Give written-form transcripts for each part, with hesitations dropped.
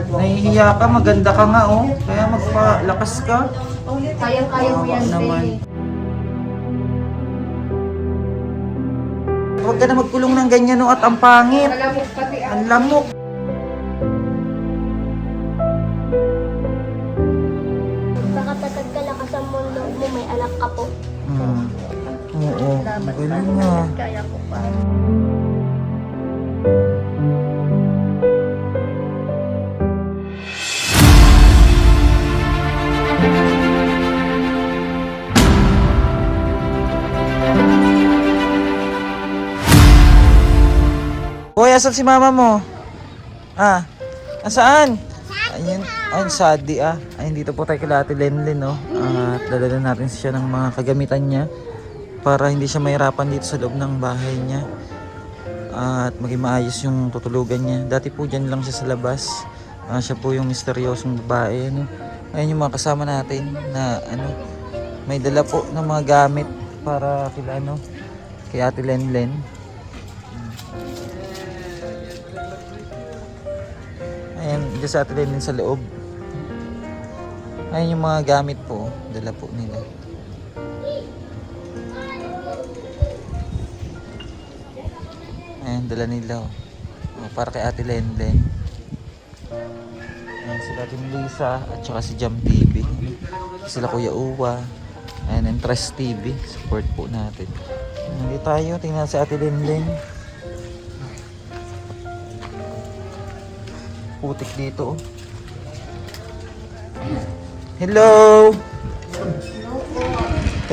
Nahihiya ka, maganda ka nga oh. Kaya magpalakas ka. Kayang-kaya mo yan, Naman. Faye. Huwag ka na magkulong ng ganyan oh, at ang pangit. Malamok pati Ang lamok. Nakatatag ka lakas ang mundo mo, may anak ka po. Oo, galing nga. Kaya ko pa. Hoy, asan si mama mo? Ah, nasaan? Ayun, ayun, sadi ah. Ayun, dito po tayo kila Ate Lenlen, no? At dadala natin siya ng mga kagamitan niya para hindi siya mahirapan dito sa loob ng bahay niya. At maging maayos yung tutulugan niya. Dati po dyan lang siya sa labas. Siya po yung misteryosong babae, ano? Ayun yung mga kasama natin na, ano, may dala po ng mga gamit para kila, ano, kay Ate Lenlen. Ayan, dyan sa atin din sa loob. Ayan yung mga gamit po. Dala po nila. Ayan, dala nila. Para kay Ate Lenlen. Ayan, sila Ate Lisa at saka si Jam TV. Sila Kuya Uwa. Ayan, and Trust TV. Support po natin. Hindi tayo. Tingnan si Ate Lenlen. Putik dito. Hello!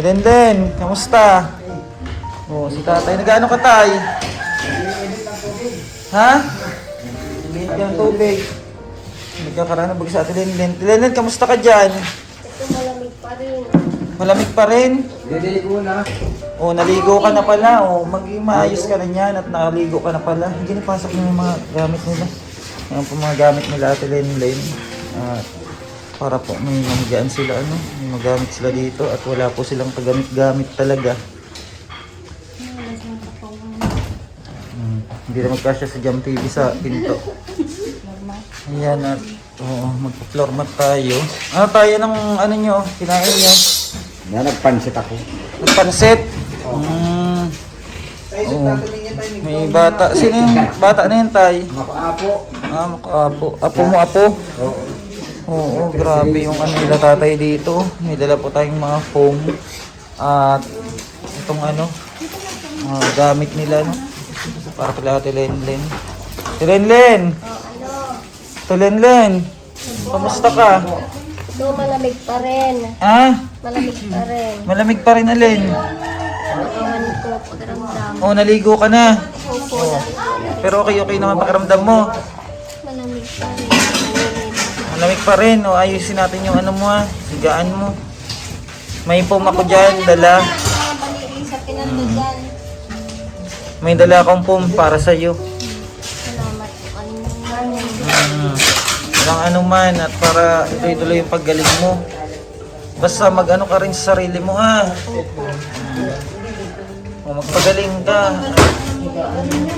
Lenlen, kamusta? Oh, si tatay. Nag-ano ka, tay? Ha? Liit yung tubig. Nagkakaraan ng bagay sa atin, Lenlen. Lenlen, kamusta ka dyan? Ito malamig pa rin. Malamig pa rin? Naligo na. Oh, naligo ka na pala. Oh, maging maayos ka na yan at nakaligo ka na pala. Hindi napasok na yung mga gamit nila. Ayan po mga gamit nila Ate Lenlen. Para po may mamagaan sila, ano, may magamit sila dito at wala po silang kagamit-gamit talaga. Hindi na magkasya sa Jam TV sa pinto. Ayan at magpa-floor mat tayo. Ano tayo ng ano nyo? Kinain nyo? Nagpansit ako. Nagpansit? May bata. Sino yung bata na yun, tay? Mapaapo. Makaapo. Apo mo, apo? Oo, grabe yung ano nila tatay dito. May dala po tayong mga foam. At itong ano, gamit nila, no? Para pala Ate Lenlen. Ate Lenlen! Ate Lenlen! Kamusta ka? Ito malamig pa rin. Malamig pa rin. Malamig pa rin, Alin. Ewan ko, pagramdam. Oh, naligo ka na. Opo, Pero okay naman pakiramdam mo. malamig pa rin. Malamig pa rin. O, ayusin natin yung ano mo, higaan mo. May foam ako dyan, dala. Baliin sa pinando dyan. May dala akong foam para sa'yo. Salamat po kanina. Walang ano man at para ituloy-tuloy yung paggaling mo. Basta mag-ano ka rin sa sarili mo, ha? O, magpagaling ka.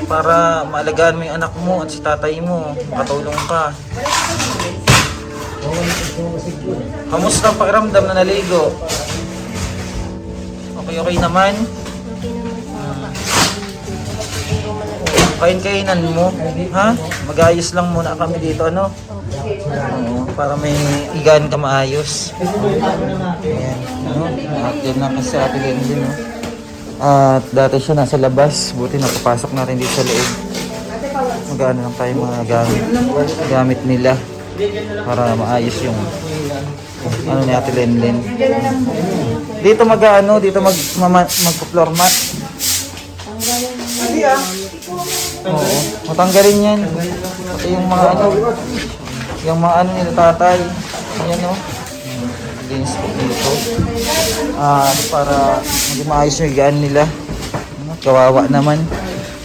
Para maalagaan mo yung anak mo at si tatay mo. Makatulong ka. Kamusta ang pakiramdam na naligo? Okay naman? Okay naman po. Kain-kainan mo, ha? Mag-ayos lang muna kami dito, ano? Oo, para may igaan ka maayos. Ayan, ano? At yun lang kasi Ate Lenlen, no? At dati siya nasa labas, buti napapasok natin dito sa loob. Mag-ano lang tayo mga gamit nila para maayos yung ano ni Ate Lenlen. Dito mag-floor mat. Oo, matanggalin yan. Pati yung mga ano nila tatay. Ayan o. Linis po dito. Para maging maayos yung higaan nila. Kawawa naman.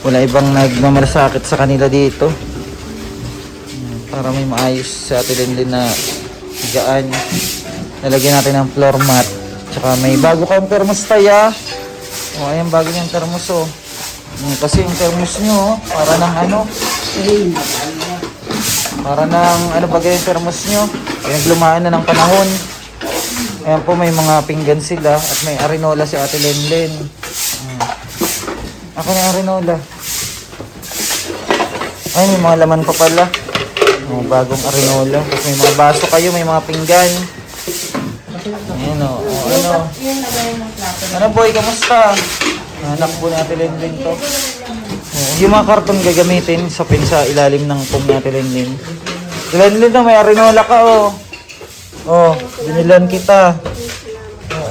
Wala ibang nagmamalasakit sa kanila dito. Para may maayos sa Ate Lenlen na higaan. Lalagyan natin ng floor mat. Tsaka may bago kayong thermos tayo. O, ayan bago niyang thermos o. Kasi yung thermos nyo, para ng ano, Para ng ano ba yung thermos nyo. Pinaglumaan na ng panahon. Ayan po, may mga pinggan sila at may arinola si Ate Lenlen. Ako na yung arinola. Ay, may mga laman pa pala. Bagong arinola. Tapos may mga baso kayo, may mga pinggan. Ayan o. Ano? Ano boy, kamusta? Anak po ni Ate Lenlen to. Yung mga karton gagamitin sa ilalim ng pong ni Ate Lenlen. Lenlen na, may arinola ka oh. Oh, binilan kita.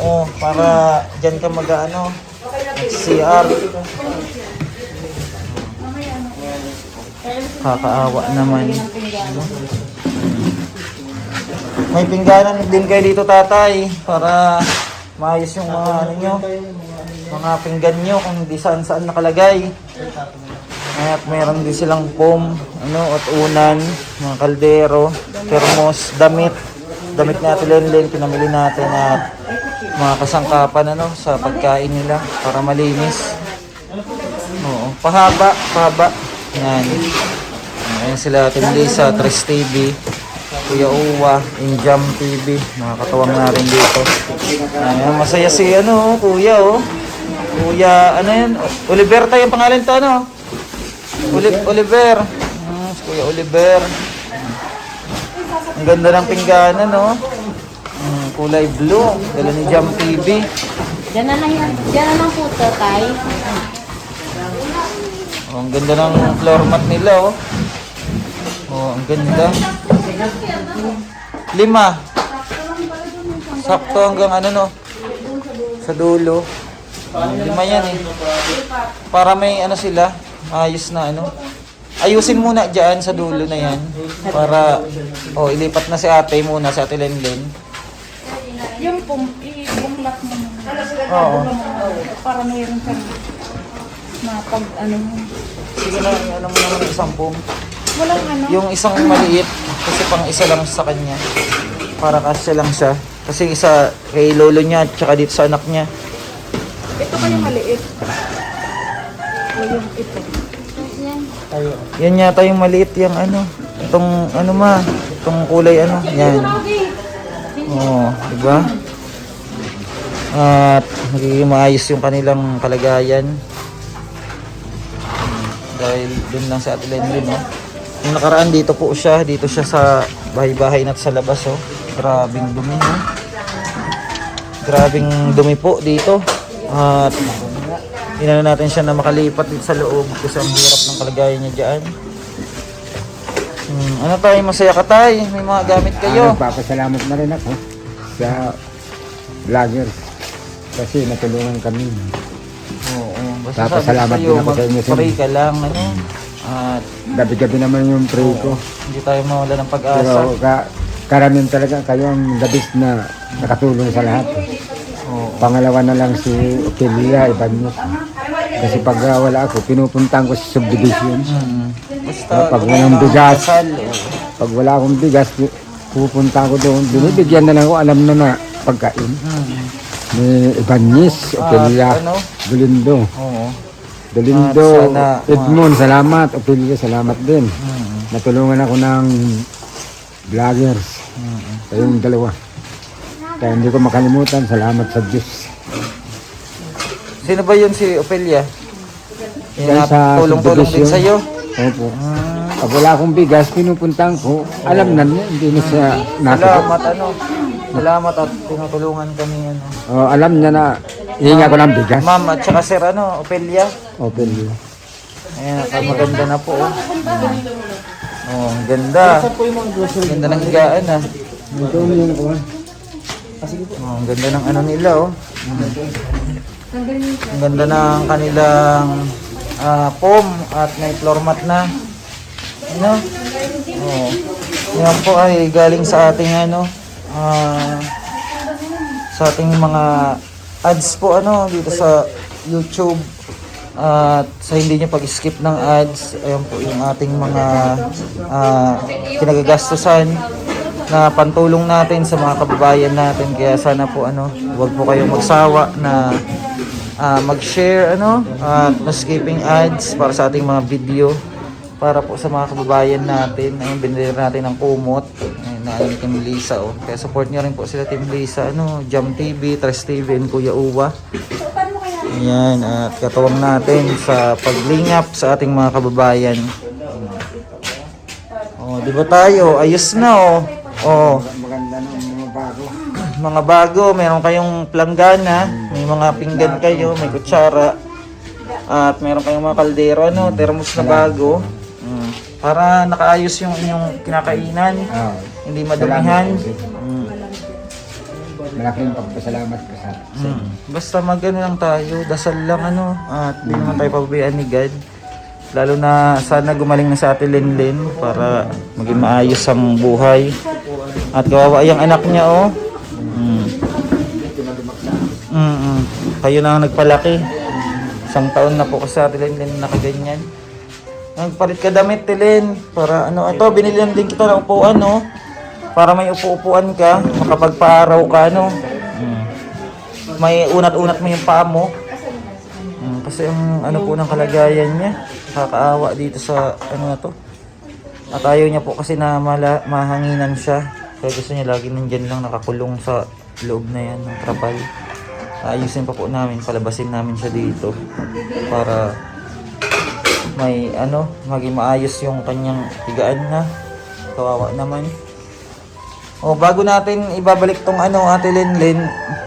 Oo, para dyan ka mag-ano, CR. Kakaawa naman. May pingganan din kayo dito, tatay, para maayos yung mga ano nyo, mga pinggan nyo kung hindi saan nakalagay. At meron din silang foam, at unan, mga kaldero, thermos, damit ni Ate Lenlen, pinamili natin at mga kasangkapan sa pagkain nila para malinis. Oo, pahaba. Yan. Ayan sila, Ate Melissa, Tres TV, Kuya Uwa, Injam TV, mga katuwang natin dito. Ayan, masaya si Kuya Kuya, yan? Oliver tayo yung pangalan to, Oliver. Si Kuya Oliver. Ang ganda ng pingganan, kulay blue. Dala ni Jam TV. Diyan na lang yan. Diyan na lang po to, tay. Ang ganda ng floor mat nila, ang ganda. 5. Sakto hanggang sa dulo. 5 yan Para may sila, ayos na Ayusin muna dyan sa dulo na yan. Para, ilipat na si ate muna, si Ate Lenlen. Yung i-buklat mo naman. Oo. Para mayroon ka na Sige na, mo naman isang pong. Walang Yung isang maliit, kasi pang isa lang sa kanya. Para kasya lang siya. Kasi isa kay lolo niya, at saka dito sa anak niya. Ito kayo maliit. O yung ito. Yan yata yung maliit yung itong itong kulay yan. Diba? At magiging maayos yung kanilang kalagayan. Dahil dun lang sa Ate Lenlen, Yung nakaraan dito siya sa bahay-bahay na sa labas, Grabing dumi, Grabing dumi po dito. At inano natin siya na makalipat dito sa loob kasi ang hirap ng kalagayan niya dyan. Ano tayo, masaya ka tayo? May mga gamit kayo. Nagpapasalamat na rin ako sa vloggers kasi natulungan kami. Oo, basta Papasalamat din ako sa inyo. Pray ka lang, At Gabi-gabi naman yung pray ko. hindi tayo mawala ng pag-asa. Pero karamihan talaga kayo ang labis na nakatulong sa lahat. Pangalawa na lang si Opelia Ibanez. Kasi pag wala ako, pinupuntahan ko sa subdivision. Basta Pag walang bigas, kasal, pag wala akong bigas, pupunta ako doon. Binibigyan na lang ako, alam na pagkain. Ni Ibanez, Opelia, Dolindo. Oo. Dolindo, At sana, Edmond, salamat. Opelia, salamat din. Natulungan ako ng vloggers. Kayong dalawa. Kaya hindi ko makalimutan, salamat sa Diyos. Sino ba yun si Opelia? Yan sa Tulong-tulong din subdivision. sa'yo? Opo. Pag wala akong bigas, pinupuntahan ko. Alam na niya, hindi na siya nasa. Salamat at tinutulungan kami Alam niya na hihinga ko ng bigas. Ma'am at saka sir Opelia. Opelia. Ayan, maganda na po. Ang ganda. Ganda ng higaan Ito yung ko. ang ganda ng nila Ang ganda ng kanilang foam at may floor mat na. Yan po ay galing sa ating sa ating mga ads po dito sa YouTube. At sa hindi nyo pag-skip ng ads, ayan po yung ating mga kinagagastusan na pantulong natin sa mga kababayan natin. Kaya sana po huwag po kayong magsawa na mag-share at skipping ads para sa ating mga video. para po sa mga kababayan natin. Ayun, binili natin ng kumot. Ayun, na yung Team Lisa, oh. Kaya support nyo rin po sila Team Lisa, ano, Jam TV, Tres TV, and Kuya Uwa. Ayan, at katuwang natin sa paglingap sa ating mga kababayan. Oh, di ba tayo? Ayos na, oh. Oh, Maganda ng mga bago. mga bago, meron kayong planggana, may mga pinggan kayo, may kutsara, at meron kayong mga kaldero, ano, thermos na bago. Para nakaayos yung inyong kinakainan, Ah, hindi madumihan. malaking pagpasalamat ko sa Basta mag-ano lang tayo, dasal lang, ano, at di naman tayo pababayaan ni God. Lalo na sana gumaling na sa Ate Lenlen para maging maayos ang buhay. At kawawa yung anak niya, oh. Kayo na ang nagpalaki. 1 taon na po kasi sa Ate Lenlen nakaganyan. Nagpalit ka damit, Tilen, para ano, ito, binilihan din kita ng upuan, no? Para may upo-upuan ka, makapagpaaraw ka, no? May unat-unat mo yung paa mo. Kasi ang ano po ng kalagayan niya, nakakaawa dito sa ano na to. At ayaw niya po kasi na mahanginan siya. Kaya gusto niya lagi nandyan lang nakakulong sa loob na yan ng trapal. Ayusin pa po namin, palabasin namin siya dito para may ano, maging maayos yung kanyang higaan na. Kawawa naman. O, bago natin ibabalik tong ano, Ate Lenlen,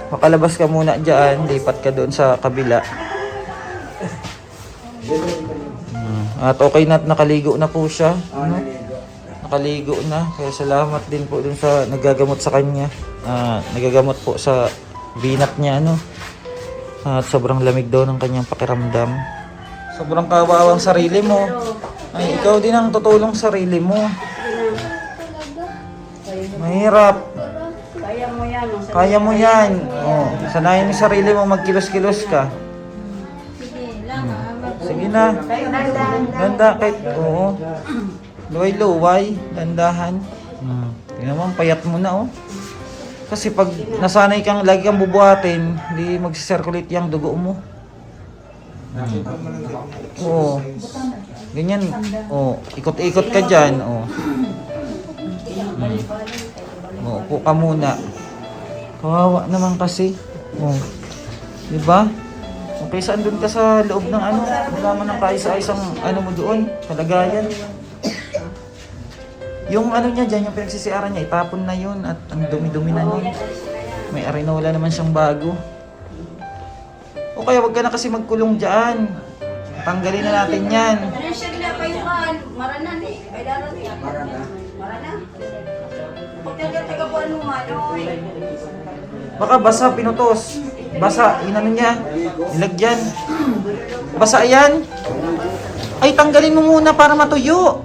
makalabas ka muna dyan, lipat ka doon sa kabila. At okay na, nakaligo na po siya. Ano? Nakaligo na. Kaya salamat din po dun sa nagagamot sa kanya. Nagagamot po sa binat niya, ano. At sobrang lamig daw ng kanyang pakiramdam. Sobrang kawawang sarili mo. Ay, ikaw din ang tutulong sa sarili mo. Mahirap. Kaya mo yan. Kaya mo yan. Oh, sanayin mo sarili mo, magkilos-kilos ka. Sige na. Ganda kahit, oo. Luway-luway, dandahan. Tingnan mo, payat mo na, oh. Kasi pag nasanay kang, lagi kang bubuhatin, hindi mag-circulate yung dugo mo. Oo. Ganyan, oh. Ikot-ikot ka dyan, oh. Upo ka muna. Kawawa naman kasi. Oh. Diba? Okay, saan doon ka sa loob ng ano? Wala man ang kaisa-isang ano mo doon, kalagayan. Yung ano niya dyan, yung pinagsisiaran niya, itapon na yun at ang dumi-dumi na yun. May arenola naman siyang bago. O kaya wag ka na kasi magkulong dyan. Tanggalin na natin yan. Maranan eh. Maranan. Taga-buwan mo manoy. Baka basa, pinutos. Basa, inano niya, nilagyan. Basa yan. Ay, tanggalin mo muna para matuyo.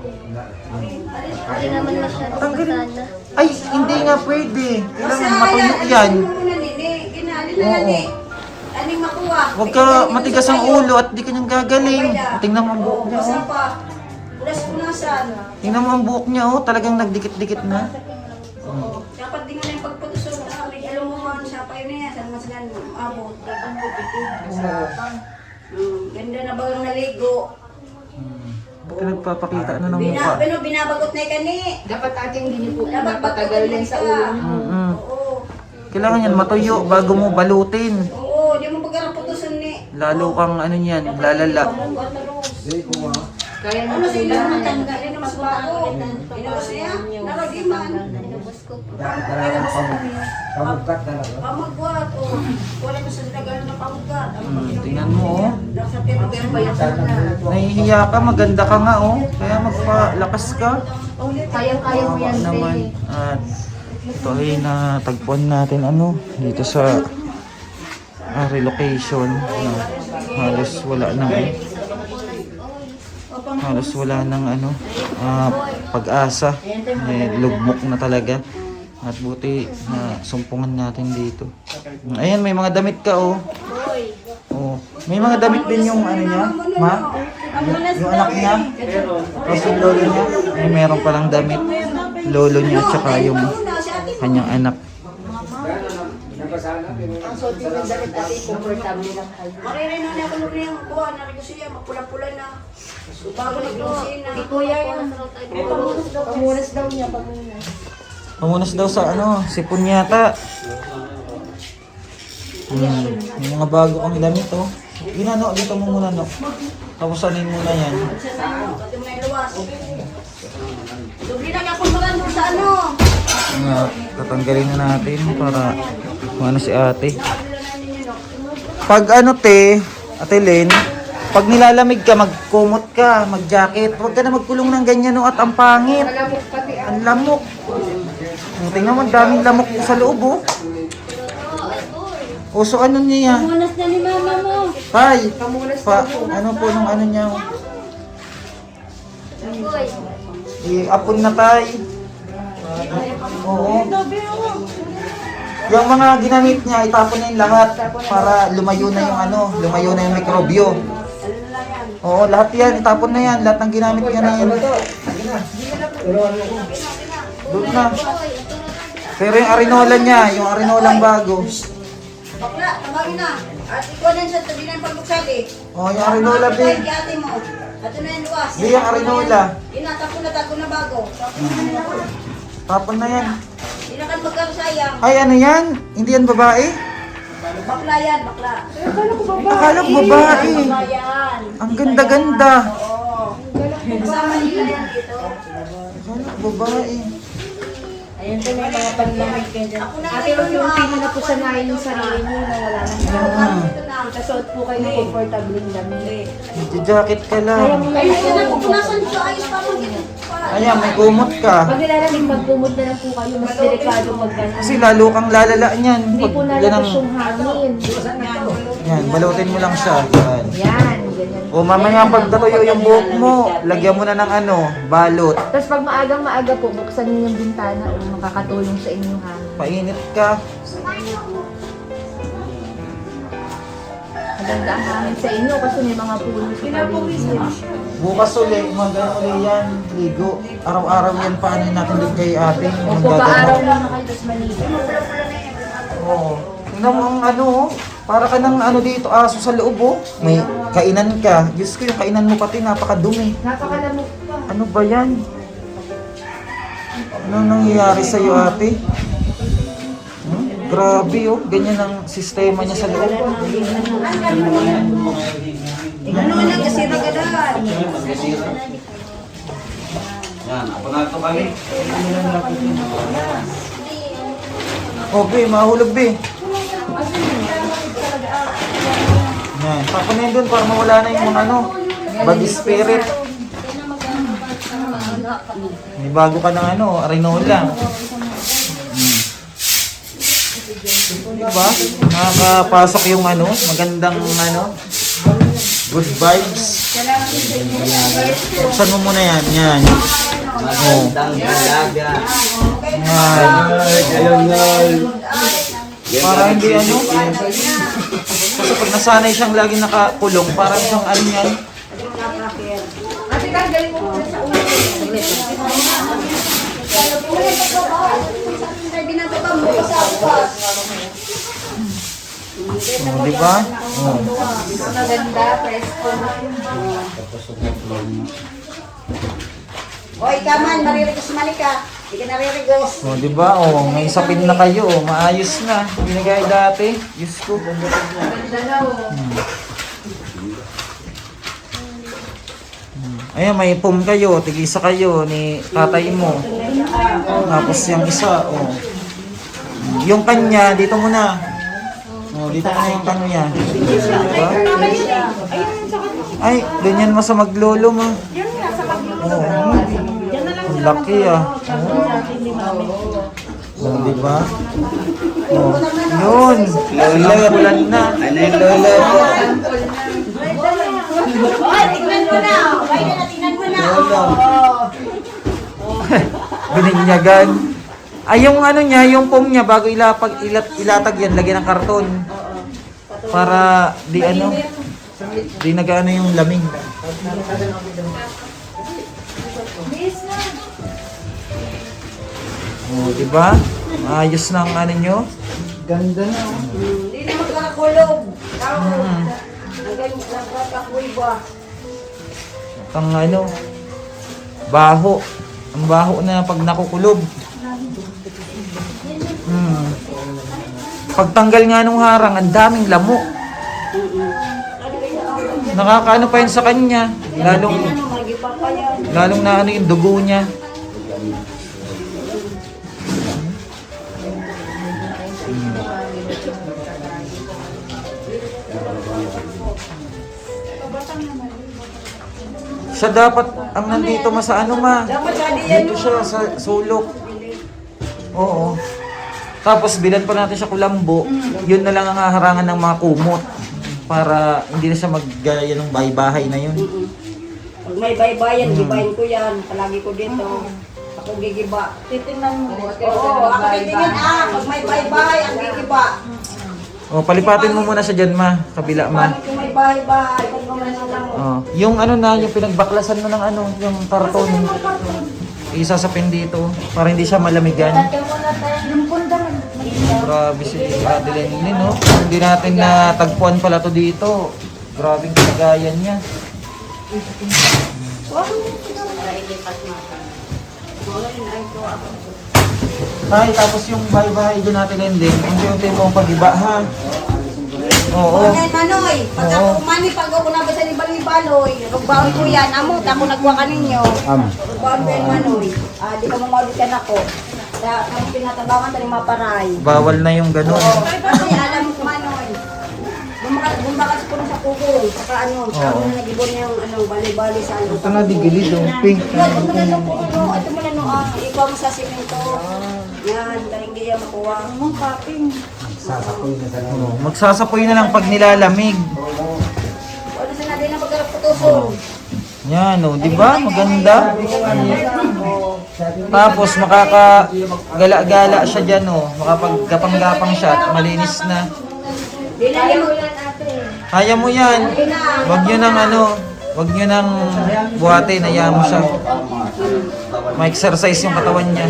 Hindi naman masyado Tanggalin. sana. Ay, hindi nga pwede. Kailangan matuyo yan. Oo. Aning makuha. Huwag ka matigas ang ulo at di ka niyang gagaling. Tingnan mo ang buhok niya, oh. pa. Punas-punasan. Tingnan mo ang buhok niya, oh. Talagang nagdikit-dikit na. Oo. Dapat din nga na yung pagputusok na kami. Alam mo man siya pa yun yan. Saan mas nga abot. Dapat mo ganda na bagang naligo. Ba't ka nagpapakita na ng mukha? Binabagot na kani. Dapat ating hindi po Dapat napatagal yan sa ulo. Oo. Kailangan yan matuyo bago mo balutin. Oo, di mo pagkarang putusan ni. Lalo kang ano niyan, lalala. Kaya Ano na sa ilo naman tanggalin na mas bago. Inubos niya. Nalagiman. pamugkat talaga. Pamagwat. Wala mo sa tagal na pamagwat. Tingnan mo, oh. Sa pero Nahihiya ka, maganda ka nga, oh. Kaya magpalakas ka. kaya mo yan, Naman. At ito ay natagpuan natin, ano, dito sa relocation. Halos wala nang pag-asa. Lugmok na talaga. At buti na sumpungan natin dito. Ayan, may mga damit ka, oh. Oh. May mga damit din yung ano niya, ma? Yung anak niya. Tapos yung lolo niya. Ay, meron palang damit. Lolo niya at saka yung kanyang anak. Ang suot yung damit ate, comfortable lang kayo. Maririn na ako nung yung buwan, narinig siya, mapula-pula na. Bago nag-lusin na. Si kuya yan. Pamunas daw niya, pamunas. Pamunas daw sa ano, sipon yata. Yung mga bago kang damit, oh. Ginano, dito mo muna, no. Tapos anin muna yan. Pati mo na iluwas. Dubli na ako maganda sa ano. Nga, tatanggalin na natin para ano si ate. Pag ano te, Ate Len, pag nilalamig ka, magkumot ka, mag-jacket. Huwag ka na magkulong ng ganyan, no, at ang pangit. Ang lamok. Tingnan mo, daming lamok sa loob, oh. Uso ano niya? Pamunas na ni mama mo. Tay, ano po nung ano niya? I-apon na tay. Oo. Yung mga ginamit niya, itapon na yung lahat para lumayo na yung ano, lumayo na yung mikrobyo. Oo, lahat yan, itapon na yan, lahat ng ginamit niya na yan. Doon na. Pero yung arinola niya, yung arinolang bago. Bakla, tabagin na. At ikaw na siya, tabi na yung pagbuksali. Oh, yung arinola, Ate babe. ate mo. Ato na yung luwas. Di, yung arinola. Inatapo na tago na bago. Tapon na yan. Inakan magkakasayang. Ay, ano yan? Hindi yan babae? Bakla yan, bakla. Akala ko babae. Bakla yan. Ang ganda-ganda. Oo. Kasama nila yan dito. Akala ko babae. Ayan po may mga panlamig kayo dyan. Ako na Ate, huwag yung pili na po sanayin yung sarili niyo na wala nang Dito na. Kasuot po kayo ng comfortable yung damit. Jacket ka lang. Ayun na, pupunasan ko. Ayos pa mo dito. Ayan, may kumot ka. Pag nilalamig, magpumot na lang po kayo. Mas delikado magkano. Kasi lalo kang lalala niyan. Hindi Pag po yan nalabas ang, yung hangin. yan, balutin mo lang siya. Yan. Yan, ganyan. O mamaya pag natuyo yung buhok mo, lagyan mo na ng ano, balot. Tapos pag maagang maaga po, buksan niyo yung bintana o makakatulong sa inyong hangin. Painit ka. Maganda ang hangin sa inyo kasi may mga puno sa paligid. Bukas uli, umaga uli yan, ligo. Araw-araw yan, paano natin doon kay ate? Yung Opo, paaraw gagawin. muna kayo, tapos maligo. Oo. Tingnan mo ang ano, oh. Para ka ng ano dito, aso sa loob, oh. May kainan ka. Diyos ko, yung kainan mo pati, napakadumi. Napakalamok pa. Ano ba yan? Ano nangyayari sa'yo, ate? Grabe, oh. Ganyan ang sistema niya sa loob. Ano na, kasi ragadan. Yan, ako na ito kami. Oh, be, mahulog, be. Yan. Tapon na yun dun para mawala na yung mga ano, bad spirit. May bago ka ng ano, arinola. Diba? Nakakapasok yung ano, magandang ano, good vibes. Buksan mo muna yan, yan. Oh. Magandang dalaga. Yan. Ayun na. Para hindi ano. Kasi pag nasanay siyang lagi nakakulong, parang siyang ano yan. Ate, galing mo muna sa ulo. Binababa mo sa bukas. Oh, di ba? Oh. Maganda, presko. O, ikaw man, maririgos malika. Hindi ka naririgos. Oh, di ba? Oh, may sapin na kayo. Oh, maayos na. Binigay dati. Diyos ko. Maganda na, oh. Ayan, may pum kayo. Tigisa kayo ni tatay mo. Tapos yung isa, oh. Yung kanya, dito muna. Oh, dito muna yung kanya. Diba? Ay, ganyan mo sa maglolo mo. Oo. Ang laki ah. Oh, di ba? Oh. Yun. Lola, ulan na. Ano yung lolo ko? Oy, tignan mo na. Oy, tignan mo na. Bininyagan. Ay, yung ano niya, yung foam niya, bago ilatag yan, lagyan ng karton. Para di ano, di nag-ano yung lamig. Oh, di ba? Ayos ng ano nyo. Ganda na. Hindi na magkakakulog. Nagkakakuy ba? Ang ano, baho. Ang baho na pag nakukulob. Pagtanggal nga nung harang, ang daming lamok. Nakakaano pa yun sa kanya. Magipa pa yan. Lalong na ano yung dugo niya. Siya dapat ang nandito sa ano ma. Dapat sali yan. Dito siya sa sulok. Oo. Tapos bilan pa natin siya kulambo. Yun na lang ang haharangan ng mga kumot. Para hindi na siya maggaya ng bahay-bahay na yun. Pag may baybayan, gibayin ko yan. Palagi ko dito. Ako gigiba. Titingnan mo. Oo, ako titingin pag may baybay, ang gigiba. O, palipatin mo muna siya dyan ma. Kabila ma. Bakit kung may bahay-bahay, kung naman lang mo. Oh, yung ano na, yung pinagbaklasan mo ng ano, yung karton. Isasapin dito para hindi siya malamigan. Yung pundaman. Grabe si Ate Lenny, no? Hindi natin natagpuan pala to dito. Grabing kalagayan niya. Ay, tapos yung bahay-bahay dyan natin, Lenny. Unti-unti mo ang pag-iba, ha? Oo. Okay, Manoy. Pag ako mani, pag ako nabasa ni Balibaloy, rugbaon ko yan. Amot, ako nagwa ka ninyo. Rugbaon ko yan, Manoy. Di ka mamaulit yan ako. Kami pinatabangan tayo maparay. Bawal na yung ganun. Kasi alam mo, Manoy. Bumbakas ko na sa kugol. Saka ano, sa ano nag-ibon yung bali-bali sa ano. Ito na, di gilid, oh. Pink. Ito mo na no, ito mo na no, ikaw mo sa simento. Yan, taring giya makuha. Ang kaping. Oh, magsasapoy na lang pag nilalamig. Wala sa natin na pagkaraputuson. Yan, oh, di ba? Maganda. Tapos makakagala-gala siya dyan, oh. Makapaggapang-gapang siya at malinis na. Kaya mo yan. Kaya mo yan. Wag nyo nang ano, wag nyo nang buhatin, hayaan mo siya. Ma-exercise yung katawan niya.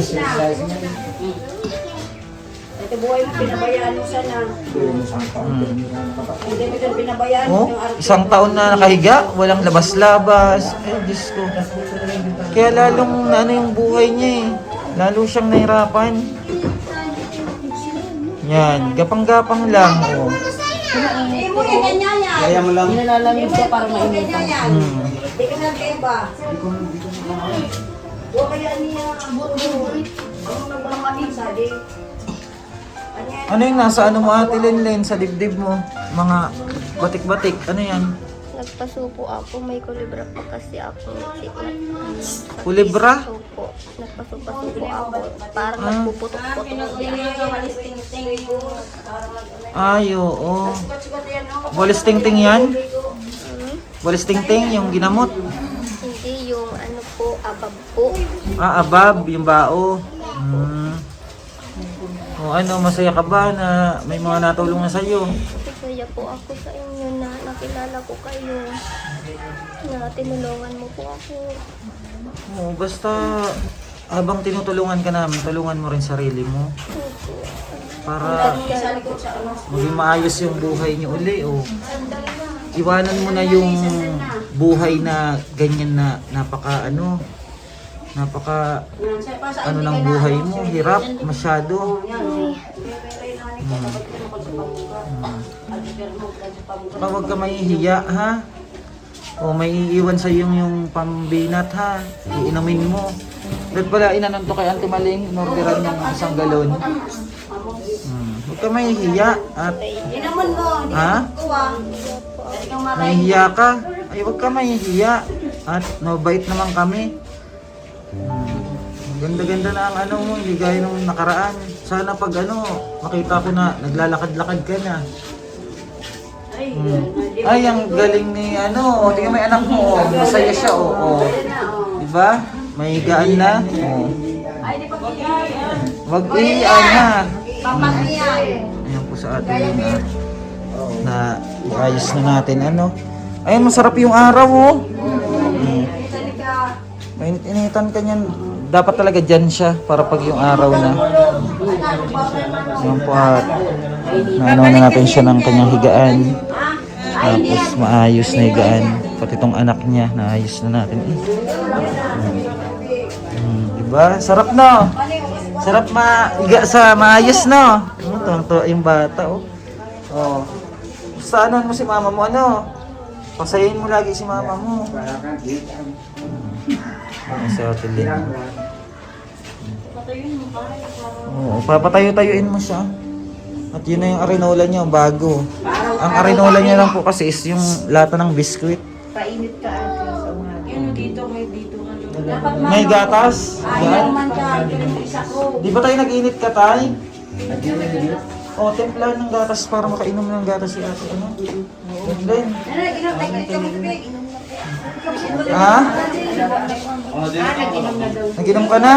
Ito buhay mo, pinabayaan mo sana. Hindi mo dyan pinabayaan mo Oh, yung arte. isang taon na nakahiga, walang labas-labas. Ay, Diyos ko. Kaya lalong ano yung buhay niya eh. Lalo siyang nahirapan. Yan, gapang-gapang lang. Oh. Hindi mo yan, ganyan yan. Kaya mo lang. Nilalamig siya para Ganyan mainitan. yan. Hindi ka nagkaiba. Huwag kaya niya ang buto. Ano nang balaman sa di? Ano yung nasa ano mo ate Lenlen sa dibdib mo? Mga batik-batik, ano yan? Nagpasupo ako, may kulibra pa kasi ako. Kulibra? Supo. Nagpasupo ako. Parang nagpuputok-putok. Ay, oo. Walis ting-ting yan? Walis ting-ting, yung ginamot? Hindi yung ano po, abab po. Ah, abab, yung bao. O ano, masaya ka ba na may mga natulong na sa'yo? Kaya po ako sa inyo na nakilala ko kayo. Na tinulungan mo po ako. Oo, basta habang tinutulungan ka namin, tulungan mo rin sarili mo. Para maging maayos yung buhay niyo uli. O, iwanan mo na yung buhay na ganyan na napaka ano ng buhay mo. Hirap, masyado. Huwag ka mahihiya, ha? O may iiwan sa yung pambinat, ha? Iinumin mo. Dahil pala inanon to kay Auntie Maling, inorderan ng isang galon. Huwag ka mahihiya. At, Inaman mo, hindi ha? ka kuha. Mahihiya ka? Ay, huwag ka mahihiya. At mabait naman kami. Ganda-ganda na ang ano mo, hindi gaya nung nakaraan. Sana pag ano, makita ko na naglalakad-lakad ka na. Ay, ang galing ni ano, tingnan mo yung anak mo, oh. Masaya siya, oh. Diba? May gaan na. Oh. Wag iyan ha. Ayan po sa atin na ayos na natin ano. Ayun, masarap yung araw, oh. May initan ka niyan. Dapat talaga dyan siya para pag yung araw na. Ayan po at Naano na natin siya ng kanyang higaan. Tapos maayos na higaan. Pati itong anak niya, naayos na natin. Diba? Sarap no? Sarap maiga sa maayos no? Tuwang-tuwa yung bata oh. Oh. Saanan mo si mama mo ano? Pasayin mo lagi si mama mo. Sa hotel din. Oo, papatayo-tayuin mo siya. At yun na yung arenola niya, bago. Ang arenola niya lang po kasi is yung lata ng biskuit. Painit ka ate sa umaga. May gatas? Ayaw man ka, yung isa ko. Di ba tayo nag-init ka tay? O, templahan ng gatas para makainom ng gatas si ate. Ano? Then, ha? Nag-inom ka na?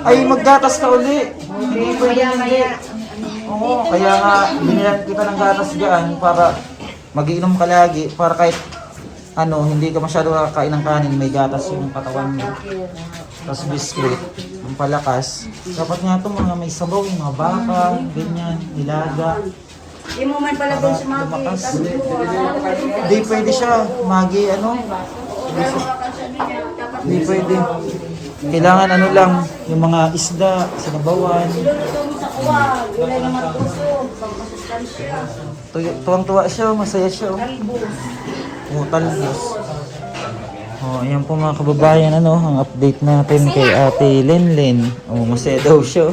Ay, maggatas ka uli. Hindi pwede hindi. Oo, kaya nga binilan kita ng gatas dyan para mag-inom ka lagi para kahit ano, hindi ka masyado kakain ng kanin, may gatas yung katawan mo. Tapos biskuit, ang palakas. Dapat nga ito mga may sabaw, yung mga baka, ganyan, nilaga. Di mo man pala doon sumaki. Lumakas. Hindi pwede siya, magi ano. Hindi pwede. Kailangan ano lang, yung mga isda, sinabawan. Luluto mo sa kuwa, gulay na matusog, pagmasustansya. Tuwang-tuwa siya, masaya siya. Oh, talbos. Oh, ayan po mga kababayan, ano, ang update natin kay Ate Lenlen. Oh, masaya daw siya.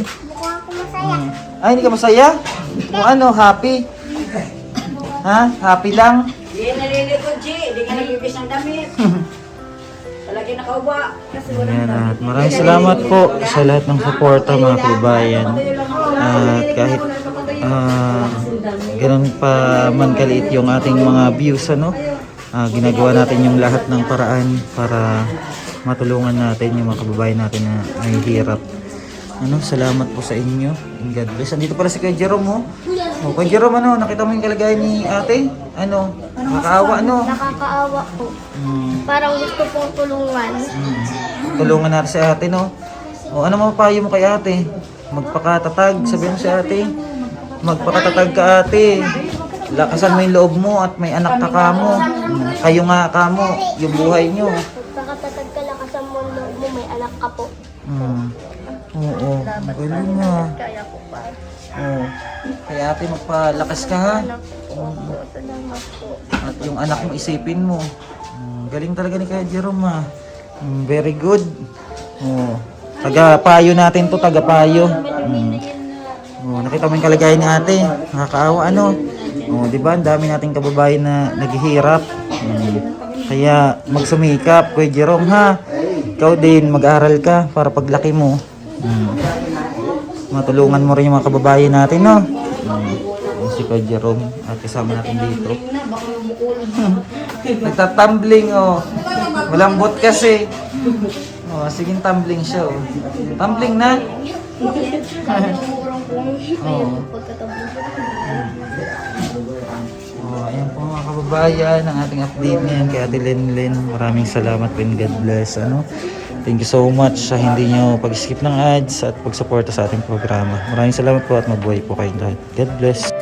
Ay, hindi ka masaya? O ano, happy? Ha? Happy lang? Di nalilikod, G. Di ka nagbibis ng damit. Talagi nakauba. Ayan, at maraming salamat po sa lahat ng suporta mga kababayan. At kahit ganun pa man kaliit yung ating mga views, ano, ginagawa natin yung lahat ng paraan para matulungan natin yung mga kababayan natin na nahihirap. Ano, salamat po sa inyo. And God bless. Andito pala si Kuya Jerome, oh. Oh, Kuya Jerome, ano, nakita mo yung kalagayan ni ate? Ano, nakakaawa, ano? Nakakaawa po. Parang gusto pong tulungan. Tulungan natin si ate, no? O, ano mapapayo mo kay ate? Magpakatatag, sabihin mo si ate. Magpakatatag ka, ate. Lakasan mo yung loob mo at may anak ka kamo. Kayo nga kamo, yung buhay nyo. Magpakatatag ka lang sa mundo mo, may anak ka po. Oo, galing nga. Kaya ko pa. Oo. Kaya ate, magpalakas ka ha. Salamat po. At yung anak mo, isipin mo. Galing talaga ni Kuya Jerome ha. Very good. Oo. Taga-payo natin to, taga-payo. Nakita mo yung kalagayan ni ate. Nakakaawa ano. Di ba? Ang dami nating kababayan na naghihirap. Kaya magsumikap, Kuya Jerome ha. Ikaw din, mag-aral ka para paglaki mo. Matulungan mo rin yung mga kababayan natin, no? Si Kuya Jerome at kasama natin dito. Nagtatumbling, oh. Walang bot kasi. Oh, sige, tumbling siya, oh. Tumbling na. Ayan po mga kababayan, ang ating update ngayon kay Ate Lenlen. Maraming salamat and God bless. Ano? Thank you so much sa hindi nyo pag-skip ng ads at pag-suporta sa ating programa. Maraming salamat po at mabuhay po kayong lahat. God bless.